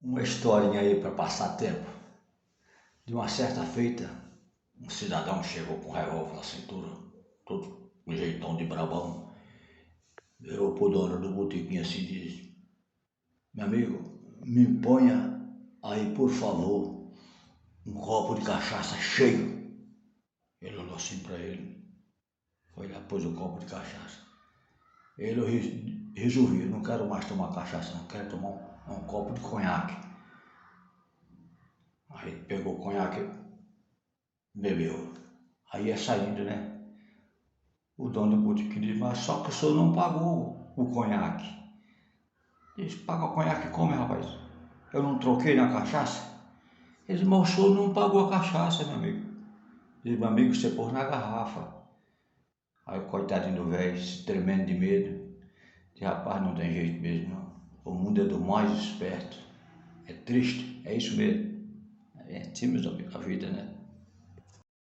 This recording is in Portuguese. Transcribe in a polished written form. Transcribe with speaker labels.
Speaker 1: Uma historinha aí para passar tempo. De uma certa feita, um cidadão chegou com um revólver na cintura, todo um jeitão de brabão, virou pro dono do botequim assim e disse: meu amigo, me ponha aí por favor um copo de cachaça cheio. Ele olhou assim pra ele, foi lá, pôs o copo de cachaça. Ele resolveu: não quero mais tomar cachaça, não quero tomar um copo de conhaque. Aí pegou o conhaque, bebeu. Aí ia saindo, né? O dono do botequim disse: mas só que o senhor não pagou o conhaque. Disse: paga o conhaque como, rapaz? Eu não troquei na cachaça? Ele disse: mas o senhor não pagou a cachaça, meu amigo. Disse: meu amigo, você pôs na garrafa. Aí o coitadinho do velho, se tremendo de medo, disse: rapaz, não tem jeito mesmo não. O mundo é do mais esperto. É triste, é isso mesmo. É assim, meus amigos, a vida, né?